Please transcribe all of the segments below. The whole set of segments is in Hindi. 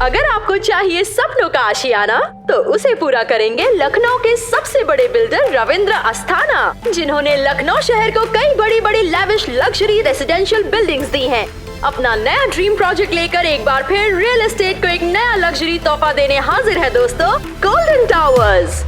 अगर आपको चाहिए सपनों का आशियाना, तो उसे पूरा करेंगे लखनऊ के सबसे बड़े बिल्डर रविंद्र अस्थाना, जिन्होंने लखनऊ शहर को कई बड़ी बड़ी लैविश लग्जरी रेसिडेंशियल बिल्डिंग्स दी हैं। अपना नया ड्रीम प्रोजेक्ट लेकर एक बार फिर रियल एस्टेट को एक नया लग्जरी तोहफा देने हाजिर है दोस्तों, गोल्डन टावर्स।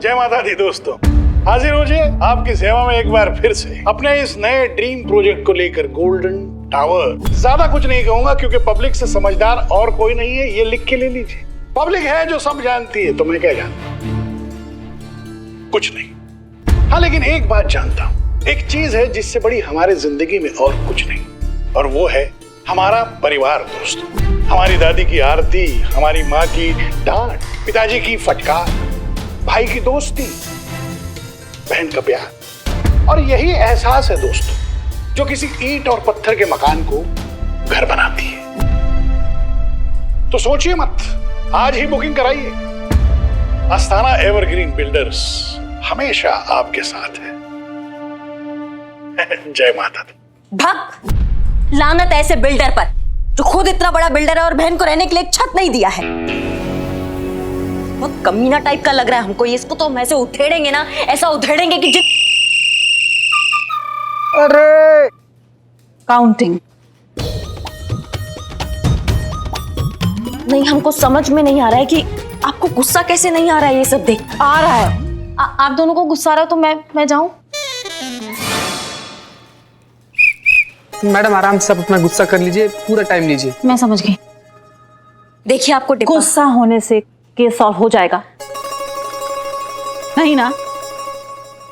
जय माता दी दोस्तों, हाजिर हो जाए आपकी सेवा में एक बार फिर से अपने इस नए ड्रीम प्रोजेक्ट को लेकर, गोल्डन टावर। ज्यादा कुछ नहीं कहूंगा क्योंकि पब्लिक से समझदार और कोई नहीं है, ये लिख के ले लीजिए। पब्लिक है जो सब जानती है, तो मैं क्या जानता, कुछ नहीं। हाँ, लेकिन एक बात जानता हूं, एक चीज है जिससे बड़ी हमारे जिंदगी में और कुछ नहीं, और वो है हमारा परिवार दोस्तों। हमारी दादी की आरती, हमारी माँ की डांट, पिताजी की फटकार, भाई की दोस्ती, बहन का प्यार, और यही एहसास है दोस्तों जो किसी ईंट और पत्थर के मकान को घर बनाती है। तो सोचिए मत, आज ही बुकिंग कराइए। अस्थाना एवरग्रीन बिल्डर्स हमेशा आपके साथ है। जय माता दी। भग लानत ऐसे बिल्डर पर जो खुद इतना बड़ा बिल्डर है और बहन को रहने के लिए एक छत नहीं दिया है। बहुत कमीना टाइप का लग रहा है हमको। इसको तो हम ऐसे उधेड़ेंगे ना, ऐसा उधेड़ेंगे कि अरे काउंटिंग नहीं, हमको समझ में नहीं आ रहा है कि आपको गुस्सा कैसे नहीं आ रहा है। ये सब देख आ रहा है। आप दोनों को गुस्सा आ रहा है तो मैं जाऊं? मैडम आराम से आप अपना गुस्सा कर लीजिए, पूरा टाइम लीजिए। मैं समझ गई। देखिए आपको गुस्सा होने से केस सॉल्व हो जाएगा नहीं ना?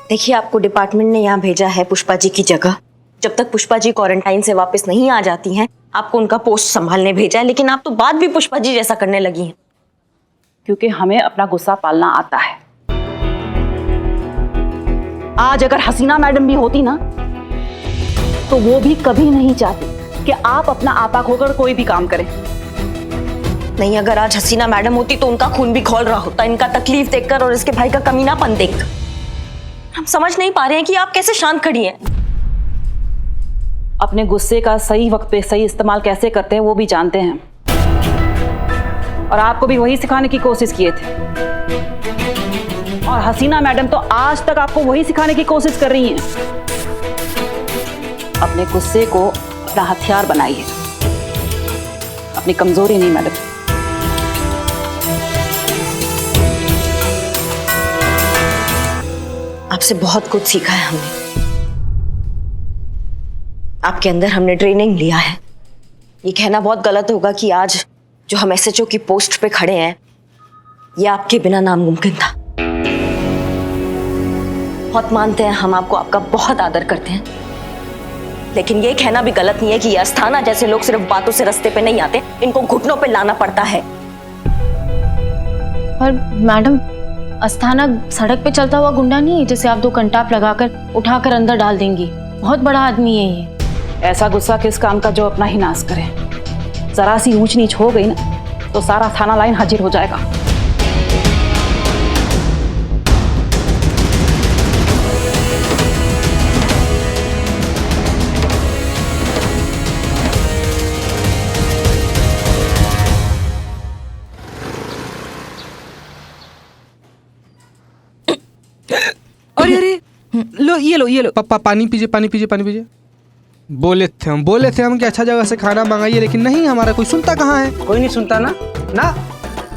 देखिए आपको डिपार्टमेंट ने यहाँ भेजा है पुष्पा जी की जगह। जब तक पुष्पा जी क्वारंटाइन से वापस नहीं आ जाती हैं, आपको उनका पोस्ट संभालने भेजा है। लेकिन आप तो बात भी पुष्पा जी जैसा करने लगी हैं। क्योंकि हमें अपना गुस्सा पालना आता है। आज अगर हसीना मैडम भी होती ना, तो वो भी कभी नहीं चाहती कि आप अपना आपा खोकर कोई भी काम करें। नहीं, अगर आज हसीना मैडम होती तो उनका खून भी खौल रहा होता, इनका तकलीफ देखकर और इसके भाई का कमीनापन देखकर। हम समझ नहीं पा रहे हैं कि आप कैसे शांत खड़ी हैं। अपने गुस्से का सही वक्त पे सही इस्तेमाल कैसे करते हैं वो भी जानते हैं, और आपको भी वही सिखाने की कोशिश किए थे। और हसीना मैडम तो आज तक आपको वही सिखाने की कोशिश कर रही हैं। अपने गुस्से को अपना हथियार बनाइए, अपनी कमजोरी नहीं मैडम। आपसे बहुत कुछ सीखा है हमने। आपके अंदर हमने ट्रेनिंग लिया है। ये कहना बहुत गलत होगा कि आज जो हम एसएचओ की पोस्ट पे खड़े हैं, ये आपके बिना नामुमकिन था। बहुत मानते हैं हम आपको, आपका बहुत आदर करते हैं, लेकिन ये कहना भी गलत नहीं है कि ये अस्थाना जैसे लोग सिर्फ बातों से रास्ते पे नहीं आते, इनको घुटनों पे लाना पड़ता है। पर मैडम, अस्थाना सड़क पे चलता हुआ गुंडा नहीं है जिसे आप 2 कंटाप लगाकर उठाकर अंदर डाल देंगी। बहुत बड़ा आदमी है ये। ऐसा गुस्सा किस काम का जो अपना ही नाश करे। जरा सी ऊंच नीच हो गई ना तो सारा थाना लाइन हाजिर हो जाएगा। अरे अरे ये लो पापा, पानी पीजिए, पानी पीजिए, पानी पीजिए। बोले थे हम कि अच्छा जगह से खाना मंगाइए, लेकिन नहीं, हमारा कोई सुनता कहाँ है। कोई नहीं सुनता ना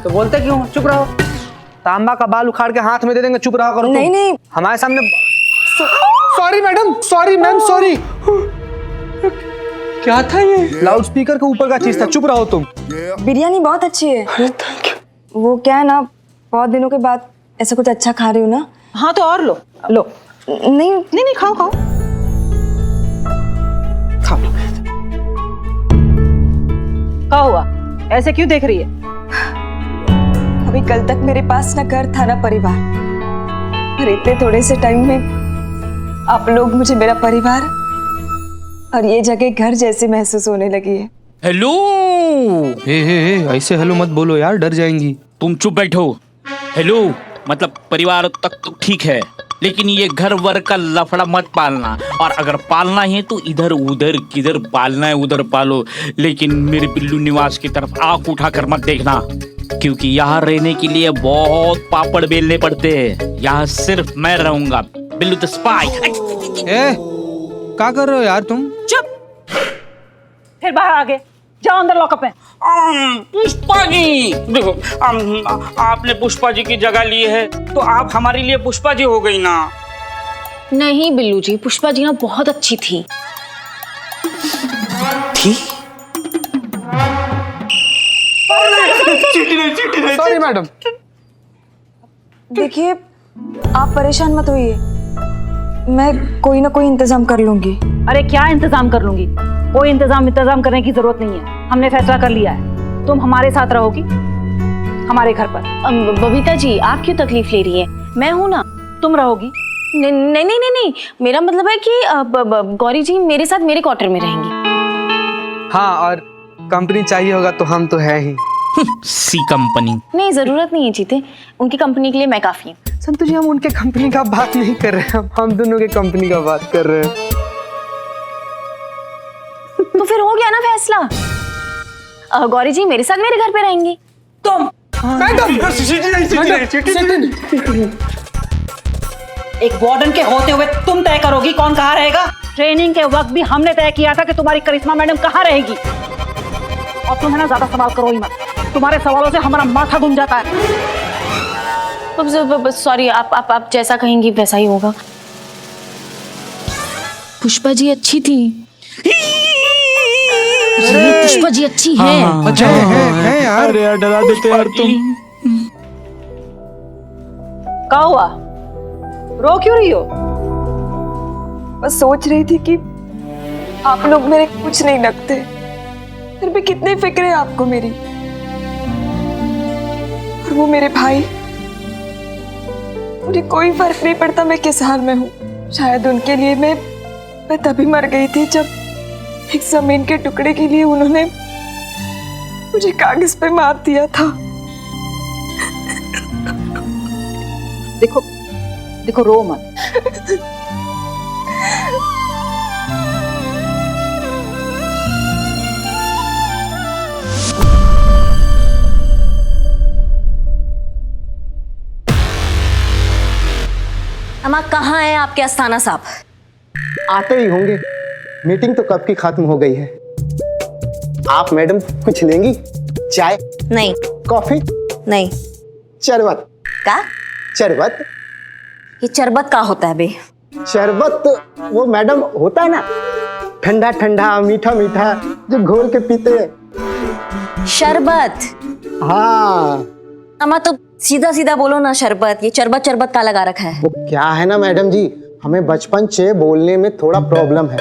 तो बोलते क्यों? चुप रहो। तांबा का बाल उखाड़ के हाथ में दे देंगे, चुप रहा करो। नहीं नहीं, हमारे सामने। Sorry madam, sorry ma'am, sorry. क्या था ये? लाउड स्पीकर के ऊपर का चीज था, चुप रहो तुम। बिरयानी बहुत अच्छी है। वो क्या है ना, बहुत दिनों के बाद ऐसा कुछ अच्छा खा रही हूँ ना। हाँ तो और लो लो। नहीं नहीं, खाओ खाओ खाओ। क्या हुआ, ऐसे क्यों देख रही है? अभी कल तक मेरे पास ना घर था ना परिवार, और इतने थोड़े से टाइम में आप लोग मुझे मेरा परिवार और ये जगह घर जैसे महसूस होने लगी है। हेलो। हे ऐसे हेलो मत बोलो यार, डर जाएंगी। तुम चुप बैठो। हेलो मतलब परिवार तक तो ठीक है, लेकिन ये घर वर का लफड़ा मत पालना, और अगर पालना है तो इधर उधर किधर पालना है उधर पालो, लेकिन मेरे बिल्लू निवास की तरफ आंख उठाकर मत देखना, क्योंकि यहाँ रहने के लिए बहुत पापड़ बेलने पड़ते हैं। यहाँ सिर्फ मैं रहूंगा, बिल्लू द स्पाई। ए, क्या कर रहे हो यार तुम? चुप, फिर बाहर आ गए, जाओ अंदर लॉकअप में। पुष्पा जी, देखो आपने पुष्पा जी की जगह ली है तो आप हमारे लिए पुष्पा जी हो गई ना। नहीं बिल्लू जी, पुष्पा जी ना बहुत अच्छी थी। Sorry madam. देखिए, आप परेशान मत होइए, मैं कोई ना कोई इंतजाम कर लूंगी। अरे क्या इंतजाम कर लूंगी? कोई इंतजाम करने की जरूरत नहीं है। हमने फैसला कर लिया है, तुम हमारे साथ रहोगी हमारे घर पर। बबीता जी, आप क्यों तकलीफ ले रही है? मैं हूं ना। तुम रहोगी। नहीं नहीं नहीं नहीं नहीं, मेरा मतलब है कि गौरी जी मेरे साथ मेरे क्वार्टर में रहेंगी। हाँ, और कंपनी चाहिए होगा तो हम तो है ही। सी कंपनी नहीं, जरूरत नहीं है जीते, उनकी कंपनी के लिए मैं काफी हूँ। संतु जी, हम उनके कंपनी का बात नहीं कर रहे हैं, हम दोनों के कंपनी का बात कर रहे हैं। तो फिर हो गया ना फैसला। गौरी जी मेरे साथ मेरे घर पे रहेंगी। तुम एक वार्डन के होते हुए तुम तय करोगी कौन कहाँ रहेगा? ट्रेनिंग के वक्त भी हमने तय किया था कि तुम्हारी करिश्मा मैडम कहाँ रहेगी। और तुम है ना ज्यादा सवाल करो ही मत, तुम्हारे सवालों से हमारा माथा घूम जाता है। सॉरी, आप जैसा कहेंगी वैसा ही होगा। पुष्पा जी अच्छी थी। पुष्पा जी अच्छी है। अच्छा है यार। अरे यार, डरा देते यार तुम। क्या हुआ, रो क्यों रही हो? बस सोच रही थी कि आप लोग मेरे कुछ नहीं लगते, फिर भी कितनी फिक्र है आपको मेरी। और वो मेरे भाई, मुझे कोई फर्क नहीं पड़ता मैं किस हाल में हूँ। शायद उनके लिए मैं तभी मर गई थी जब एक जमीन के टुकड़े के लिए उन्होंने मुझे कागज पे मार दिया था। देखो रो मत। अम्मा, कहाँ है आपके अस्थाना साहब? आते ही होंगे, मीटिंग तो कब की खत्म हो गई है। आप मैडम कुछ लेंगी? चाय? नहीं। कॉफी? नहीं। शरबत? का? शरबत? ये चरबत का होता है बे? शरबत वो मैडम होता है ना, ठंडा ठंडा मीठा मीठा जो घोल के पीते हैं। शरबत? हाँ। अम्मा तो सीधा सीधा बोलो ना, शरबत। ये चरबत का लगा रखा है। वो क्या है ना मैडम जी, हमें बचपन से बोलने में थोड़ा प्रॉब्लम है।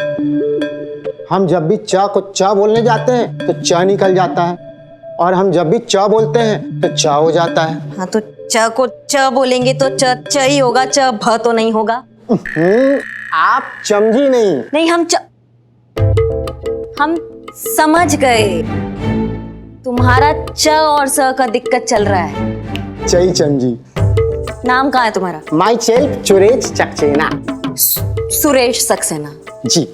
हम जब भी च को च बोलने जाते हैं तो च निकल जाता है, और हम जब भी च बोलते हैं तो च हो जाता है। हाँ, तो च को च बोलेंगे तो च ही होगा, च भ तो नहीं होगा। आप समझी नहीं। नहीं, हम समझ गए। तुम्हारा च और स का दिक्कत चल रहा है। चई चमजी। नाम कहाँ है तुम्हारा? Myself Suresh Saxena. सुरेश सक्सेना जी।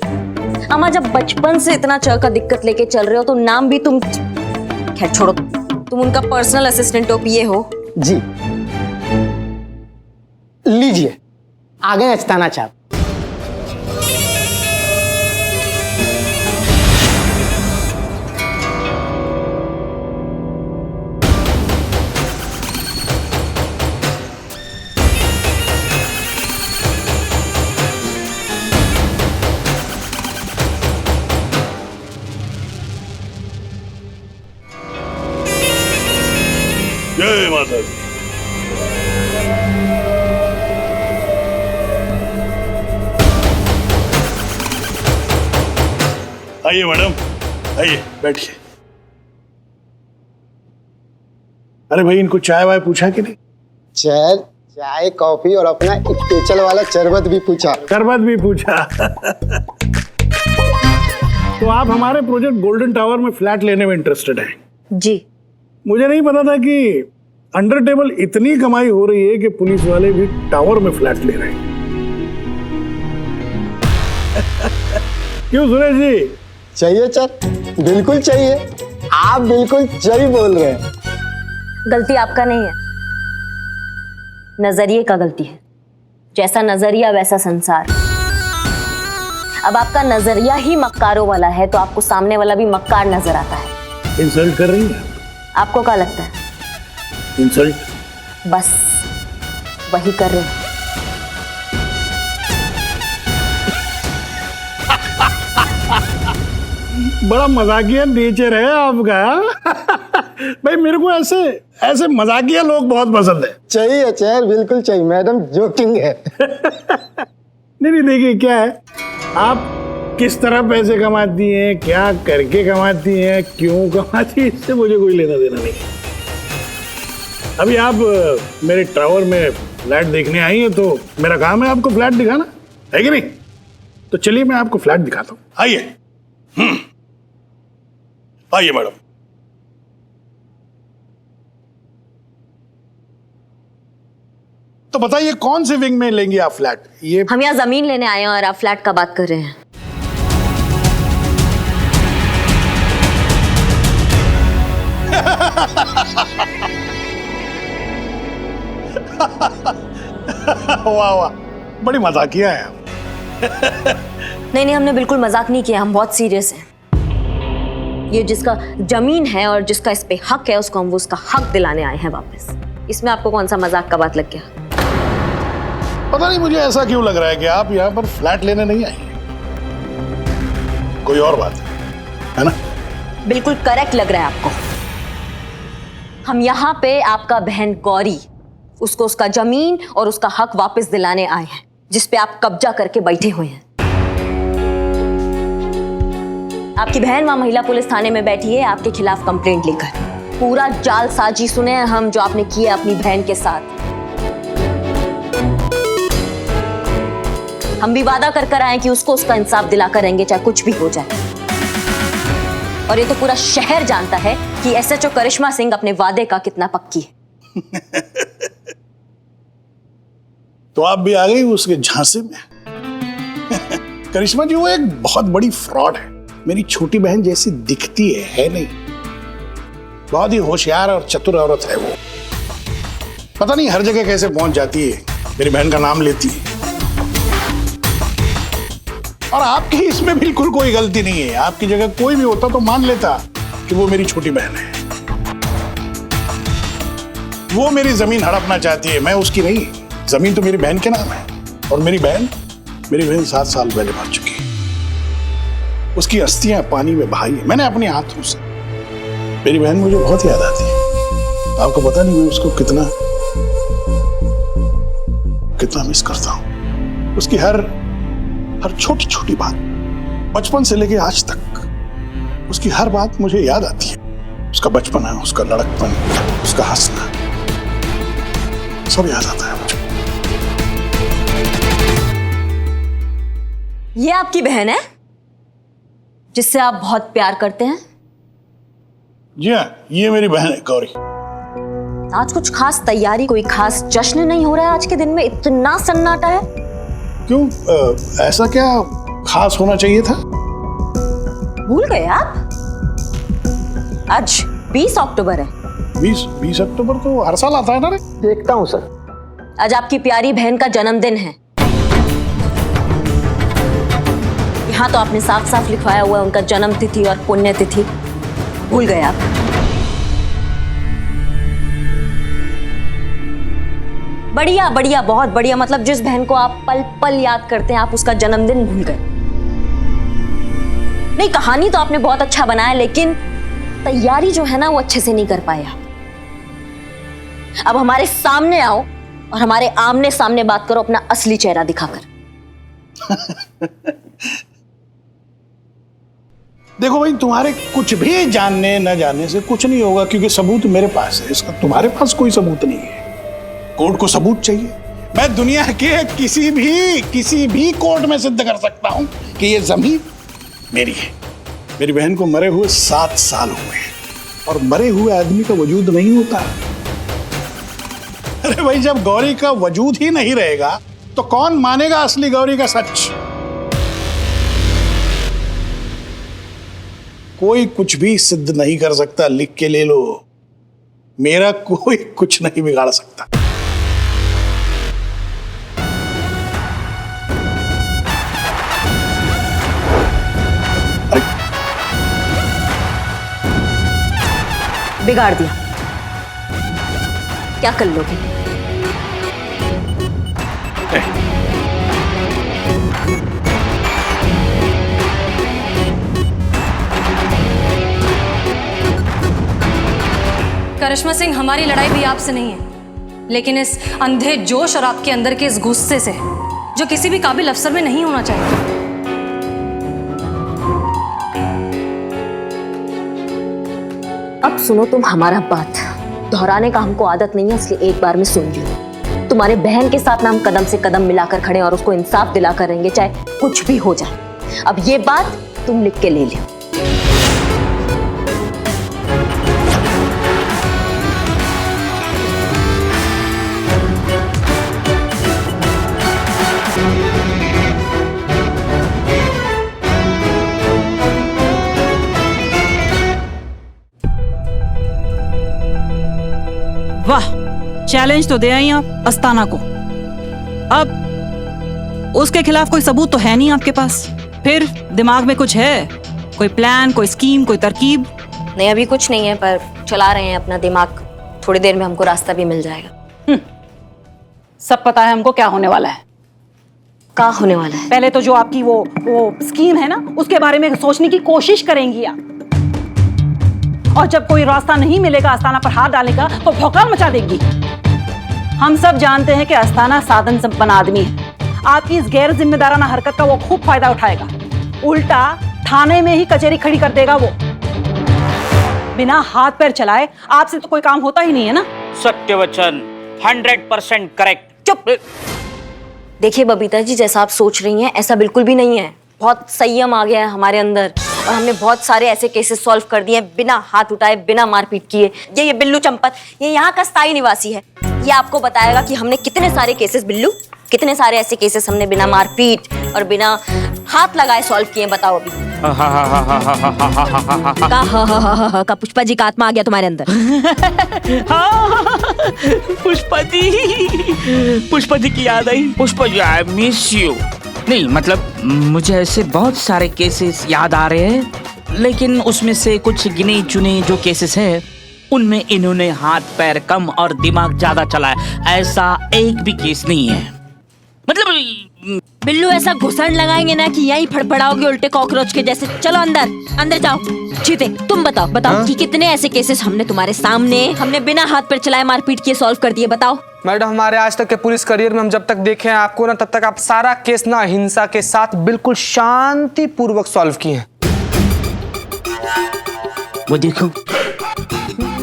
अम्मा, जब बचपन से इतना च का दिक्कत लेके चल रहे हो तो नाम भी तुम, खैर छोड़ो, तुम उनका पर्सनल असिस्टेंट हो, पीए हो। जी। लीजिए, आ गए अस्थाना साहब। जय माता दी। आइए मैडम, आइए बैठिए। अरे भाई, इनको चाय वाय पूछा कि नहीं? चाय कॉफी और अपना स्पेशल वाला शरबत भी पूछा। शरबत भी पूछा। तो आप हमारे प्रोजेक्ट गोल्डन टावर में फ्लैट लेने में इंटरेस्टेड हैं? जी। मुझे नहीं पता था कि अंडर टेबल इतनी कमाई हो रही है कि पुलिस वाले भी टावर में फ्लैट ले रहे हैं। क्यों सुरेश जी? चाहिए सर, बिल्कुल चाहिए। आप बिल्कुल सही बोल रहे हैं। गलती आपका नहीं है, नजरिए का गलती है। जैसा नजरिया वैसा संसार। अब आपका नजरिया ही मक्कारों वाला है तो आपको सामने वाला भी मक्कार नजर आता है। इंसल्ट कर रही है? आपको क्या लगता है? इंसल्ट? बस वही कर रहे हैं। बड़ा मजाकिया नेचर है आपका। भाई मेरे को ऐसे ऐसे मजाकिया लोग बहुत पसंद है। चाहिए सर, बिल्कुल चाहिए। मैडम जोकिंग है। नहीं देखिए क्या है, आप किस तरह पैसे कमाती हैं, क्या करके कमाती हैं, क्यों कमाती हैं, इससे मुझे कोई लेना देना नहीं। अभी आप मेरे टावर में फ्लैट देखने आई हैं तो मेरा काम है आपको फ्लैट दिखाना, है कि नहीं? तो चलिए मैं आपको फ्लैट दिखाता हूँ, आइए। आइए मैडम। तो बताइए कौन से विंग में लेंगे आप फ्लैट? ये हम यहाँ जमीन लेने आए हैं और आप फ्लैट का बात कर रहे हैं। वाह वाह, बड़ी मजाकिया है आप। नहीं, हमने बिल्कुल मजाक नहीं किया, हम बहुत सीरियस हैं। ये जिसका जमीन है और जिसका इस पे हक है उसको हम वो उसका हक दिलाने आए हैं वापस। इसमें आपको कौन सा मजाक का बात लग गया? पता नहीं मुझे ऐसा क्यों लग रहा है कि आप यहाँ पर फ्लैट लेने नहीं आई, कोई और बात है ना? बिल्कुल करेक्ट लग रहा है आपको। हम यहाँ पे आपका बहन गौरी, उसको उसका जमीन और उसका हक वापस दिलाने आए हैं जिसपे आप कब्जा करके बैठे हुए हैं। आपकी बहन वहां महिला पुलिस थाने में बैठी है आपके खिलाफ कंप्लेंट लेकर। पूरा जालसाजी सुने हैं हम जो आपने किया अपनी बहन के साथ। हम भी वादा कर कर आए कि उसको उसका इंसाफ दिला कर रहेंगे चाहे कुछ भी हो जाए। और ये तो पूरा शहर जानता है कि एसएचओ करिश्मा सिंह अपने वादे का कितना पक्की है। तो आप भी आ गई उसके झांसे में। करिश्मा जी वो एक बहुत बड़ी फ्रॉड है, मेरी छोटी बहन जैसी दिखती है नहीं। बहुत ही होशियार और चतुर औरत है वो। पता नहीं हर जगह कैसे पहुंच जाती है, मेरी बहन का नाम लेती है। और आपकी इसमें बिल्कुल कोई गलती नहीं है। आपकी जगह कोई भी होता तो मान लेता कि वो मेरी छोटी बहन है। वो मेरी जमीन हड़पना चाहती है, मैं उसकी नहीं। जमीन तो मेरी बहन के नाम है और मेरी बहन 7 साल पहले मर चुकी है। उसकी अस्थियां पानी में बहाई है मैंने अपने हाथों से। मेरी बहन मुझे बहुत याद आती है। आपको पता नहीं मैं उसको कितना मिस करता हूं। उसकी हर छोटी छोटी बात, बचपन से लेके आज तक उसकी हर बात मुझे याद आती है। उसका बचपन है, उसका लड़कपन, उसका हंसना, सब याद आता है मुझे। ये आपकी बहन है जिससे आप बहुत प्यार करते हैं? जी हाँ, ये मेरी बहन है गौरी। आज कुछ खास तैयारी, कोई खास जश्न नहीं हो रहा है आज के दिन में? इतना सन्नाटा है क्यों? ऐसा क्या खास होना चाहिए था? भूल गए आप? आज 20 अक्टूबर है। 20 अक्टूबर तो हर साल आता है ना रे? देखता हूँ सर। आज आपकी प्यारी बहन का जन्मदिन है। यहाँ तो आपने साफ साफ लिखवाया हुआ है उनका जन्म तिथि और पुण्य तिथि। भूल गए आप? बढ़िया बढ़िया, बहुत बढ़िया। मतलब जिस बहन को आप पल पल याद करते हैं आप उसका जन्मदिन भूल गए। नहीं, कहानी तो आपने बहुत अच्छा बनाया लेकिन तैयारी जो है ना वो अच्छे से नहीं कर पाए आप। अब हमारे सामने आओ और हमारे आमने सामने बात करो अपना असली चेहरा दिखाकर। देखो भाई, तुम्हारे कुछ भी जानने न जानने से कुछ नहीं होगा क्योंकि सबूत मेरे पास है। इसका तुम्हारे पास कोई सबूत नहीं है। कोर्ट को सबूत चाहिए। मैं दुनिया के किसी भी कोर्ट में सिद्ध कर सकता हूं कि ये जमीन मेरी है। मेरी बहन को मरे हुए 7 साल हुए हैं और मरे हुए आदमी का वजूद नहीं होता। अरे भाई, जब गौरी का वजूद ही नहीं रहेगा तो कौन मानेगा असली गौरी का सच? कोई कुछ भी सिद्ध नहीं कर सकता, लिख के ले लो। मेरा कोई कुछ नहीं बिगाड़ सकता। बिगाड़ दिया, क्या कर लोगे? करिश्मा सिंह, हमारी लड़ाई भी आपसे नहीं है, लेकिन इस अंधे जोश और आपके अंदर के इस गुस्से से, जो किसी भी काबिल अफसर में नहीं होना चाहिए। अब सुनो तुम हमारा बात, दोहराने का हमको आदत नहीं है, इसलिए एक बार में सुन लो। तुम्हारे बहन के साथ ना हम कदम से कदम मिलाकर खड़े और उसको इंसाफ दिलाकर रहेंगे, चाहे कुछ भी हो जाए। अब ये बात तुम लिख के ले लो। वाह, चैलेंज तो दे आई आप अस्ताना को। अब उसके खिलाफ कोई सबूत तो है नहीं आपके पास, फिर दिमाग में कुछ है? कोई प्लान, कोई स्कीम, कोई तरकीब? नहीं, अभी कुछ नहीं है, पर चला रहे हैं अपना दिमाग। थोड़ी देर में हमको रास्ता भी मिल जाएगा। सब पता है हमको क्या होने वाला है। क्या होने वाला है? पहले तो जो आपकी वो स्कीम है ना, उसके बारे में सोचने की कोशिश करेंगी आप, और जब कोई रास्ता नहीं मिलेगा अस्ताना पर हाथ डालने का, तो भौकाल मचा देगी। हम सब जानते हैं कि अस्ताना साधन संपन्न आदमी है। आपकी इस गैर जिम्मेदाराना हरकत का वो खूब फायदा उठाएगा। उल्टा थाने में ही कचहरी खड़ी कर देगा वो। बिना हाथ पैर चलाए आपसे तो कोई काम होता ही नहीं है ना। सत्य वचन, 100% करेक्ट। चुप। देखिए बबीता जी, जैसा आप सोच रही हैं ऐसा बिल्कुल भी नहीं है। बहुत संयम आ गया है हमारे अंदर, और हमने बहुत सारे ऐसे केसेस सॉल्व कर दिए बिना हाथ उठाए, बिना मारपीट किए। ये बिल्लू चंपत, ये यहाँ का स्थायी निवासी है। ये आपको बताएगा कि हमने कितने सारे केसेस, बिल्लू कितने सारे ऐसे केसेस हमने बिना मारपीट और बिना हाथ लगाए सॉल्व किए। बताओ अभी। का पुष्पा जी का आत्मा आ गया तुम्हारे अंदर? पुष्पा जी की याद आई। Pushpa ji, I miss you. नहीं मतलब मुझे ऐसे बहुत सारे केसेस याद आ रहे हैं, लेकिन उसमें से कुछ गिने चुने जो केसेस हैं उनमें इन्होंने हाथ पैर कम और दिमाग ज्यादा चलाया। ऐसा एक भी केस नहीं है। मतलब बिल्लू ऐसा घुसड़ लगाएंगे ना कि यही फड़फड़ाओगे उल्टे कॉकरोच के जैसे। चलो अंदर, अंदर जाओ। चीते, तुम बताओ कि कितने ऐसे केसेस हमने तुम्हारे सामने, हमने बिना हाथ पैर चलाए मारपीट किए सॉल्व कर दिए। बताओ। मैडम, हमारे आज तक के पुलिस करियर में हम जब तक देखे हैं आपको ना, तब तक आप सारा केस ना हिंसा के साथ बिल्कुल शांति पूर्वक सॉल्व किए हैं। वो देखो।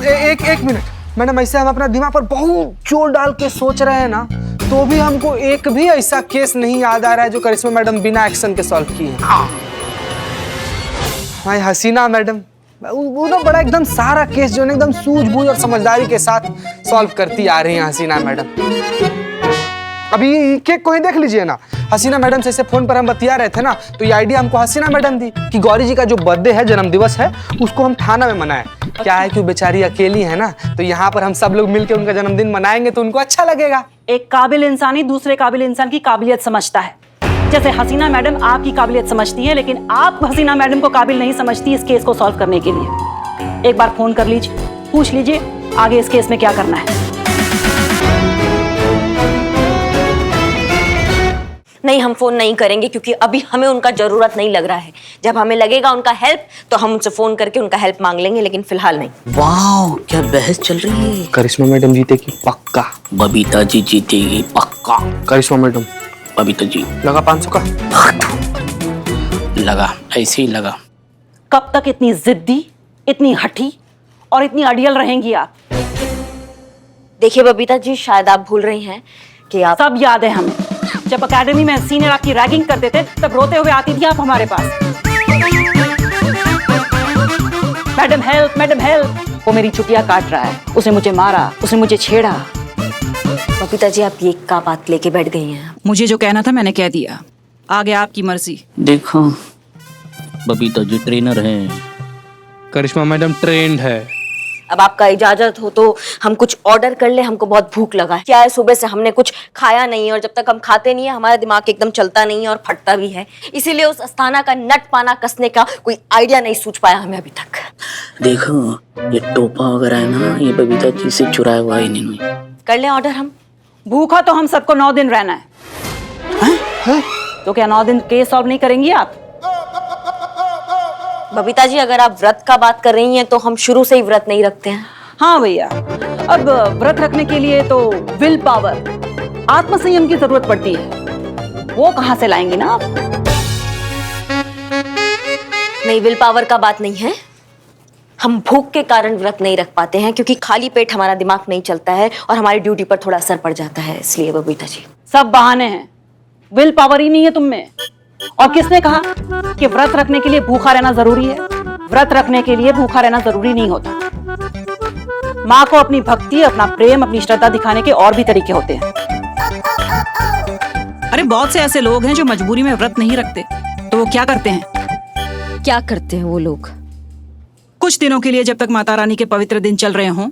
एक मिनट मैडम, ऐसे हम अपना दिमाग पर बहुत जोर डाल के सोच रहे हैं ना, तो भी हमको एक भी ऐसा केस नहीं याद आ रहा है जो करिश्मा मैडम बिना एक्शन के सॉल्व की है। भाई हसीना मैडम, वो ना बड़ा एकदम सारा केस जो है एकदम सूझबूझ और समझदारी के साथ सॉल्व करती आ रही हैं हसीना मैडम। अभी केक को ही देख लीजिए ना, हसीना मैडम से फोन पर हम बतिया रहे थे ना, तो ये आइडिया हमको हसीना मैडम दी कि गौरी जी का जो बर्थडे है, जन्म दिवस है, उसको हम थाना में मनाएं। क्या है कि बेचारी अकेली है ना, तो यहाँ पर हम सब लोग मिलकर उनका जन्मदिन मनाएंगे तो उनको अच्छा लगेगा। एक काबिल इंसान ही दूसरे काबिल इंसान की काबिलियत समझता है। जैसे हसीना मैडम आपकी काबिलियत समझती है, लेकिन आप हसीना मैडम को काबिल नहीं समझती इस केस को सॉल्व करने के लिए। एक बार फोन कर लीजिए, पूछ लीजिए आगे इस केस में क्या करना है। नहीं, हम फोन नहीं करेंगे क्योंकि अभी हमें उनका जरूरत नहीं लग रहा है। जब हमें लगेगा उनका हेल्प तो हम उनसे फोन करके उनका हेल्प मांग लेंगे, लेकिन फिलहाल नहीं। वाह, क्या बहस चल रही है। करिश्मा मैडम जीतेगी पक्का। बबीता जी जीतेगी पक्का। करिश्मा मैडम। बबीता जी। लगा 500 का? लगा, ऐसे ही लगा। कब तक इतनी जिद्दी, इतनी हठी और इतनी अड़ियल रहेंगी आप? देखिए बबीता जी, शायद आप भूल रही हैं कि आप। सब याद है हमें। जब एकेडमी में सीनियर आपकी रैगिंग करते थे, तब रोते हुए आती थी आप हमारे पास। Madam help, madam help. वो मेरी छुट्टियां काट रहा है, उसने मुझे मारा, उसने मुझे छेड़ा। बबीता जी, आप ये क्या बात लेके बैठ गई हैं? मुझे जो कहना था मैंने कह दिया, आगे आपकी मर्जी। देखो, बबीता जी ट्रेनर हैं, करिश्मा मैडम ट्रेंड है। अब आपका इजाजत हो तो हम कुछ ऑर्डर कर ले, हमको बहुत भूख लगा है। क्या है, सुबह से हमने कुछ खाया नहीं है और जब तक हम खाते नहीं है हमारा दिमाग एकदम चलता नहीं है और फटता भी है। इसीलिए उस अस्थाना का नट पाना कसने का कोई आइडिया नहीं सूझ पाया हमें अभी तक। देखो ये टोपा वगैरह है ना, ये बबीता जी से चुराया हुआ है इन्होंने। कर ले ऑर्डर हम। भूखा तो हम सबको 9 दिन रहना है। तो क्या 9 दिन केस सॉल्व नहीं करेंगी आप? बबीता जी, अगर आप व्रत का बात कर रही हैं तो हम शुरू से ही व्रत नहीं रखते हैं। हाँ भैया, अब व्रत रखने के लिए तो विल पावर, आत्मसंयम की जरूरत पड़ती है। वो कहाँ से लाएंगी ना आप? नहीं, विल पावर का बात नहीं है। हम भूख के कारण व्रत नहीं रख पाते हैं क्योंकि खाली पेट हमारा दिमाग नहीं चलता है और हमारी ड्यूटी पर थोड़ा असर पड़ जाता है, इसलिए बबीता जी। सब बहाने हैं, विल पावर ही नहीं है तुम में। और किसने कहा कि व्रत रखने के लिए भूखा रहना जरूरी है? व्रत रखने के लिए भूखा रहना जरूरी नहीं होता। माँ को अपनी भक्ति, अपना प्रेम, अपनी श्रद्धा दिखाने के और भी तरीके होते हैं। अरे बहुत से ऐसे लोग हैं जो मजबूरी में व्रत नहीं रखते, तो वो क्या करते हैं? क्या करते हैं वो लोग? कुछ दिनों के लिए, जब तक माता रानी के पवित्र दिन चल रहे हों,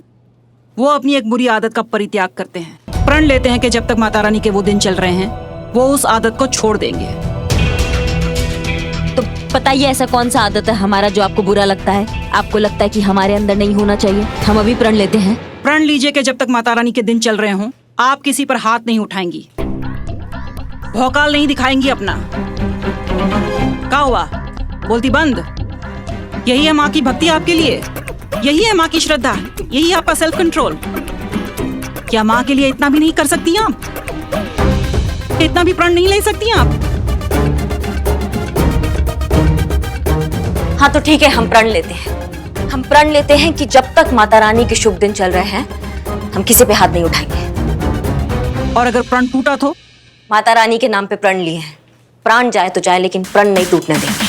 वो अपनी एक बुरी आदत का परित्याग करते हैं। प्रण लेते हैं कि जब तक माता रानी के वो दिन चल रहे हैं वो उस आदत को छोड़ देंगे। तो बताइए ऐसा कौन सा आदत है हमारा जो आपको बुरा लगता है, आपको लगता है कि हमारे अंदर नहीं होना चाहिए? हम अभी प्रण लेते हैं। प्रण लीजिए कि जब तक माता रानी के दिन चल रहे हों आप किसी पर हाथ नहीं उठाएंगी, भौकाल नहीं दिखाएंगी अपना। क्या हुआ, बोलती बंद? यही है माँ की भक्ति आपके लिए, यही है माँ की श्रद्धा, यही है आपका सेल्फ कंट्रोल। क्या माँ के लिए इतना भी नहीं कर सकती आप? इतना भी प्रण नहीं ले सकती आप? हाँ तो ठीक है, हम प्रण लेते हैं। हम प्रण लेते हैं कि जब तक माता रानी के शुभ दिन चल रहे हैं हम किसी पे हाथ नहीं उठाएंगे। और अगर प्रण टूटा तो? माता रानी के नाम पे प्रण लिए हैं, प्राण जाए तो जाए लेकिन प्रण नहीं टूटने देंगे।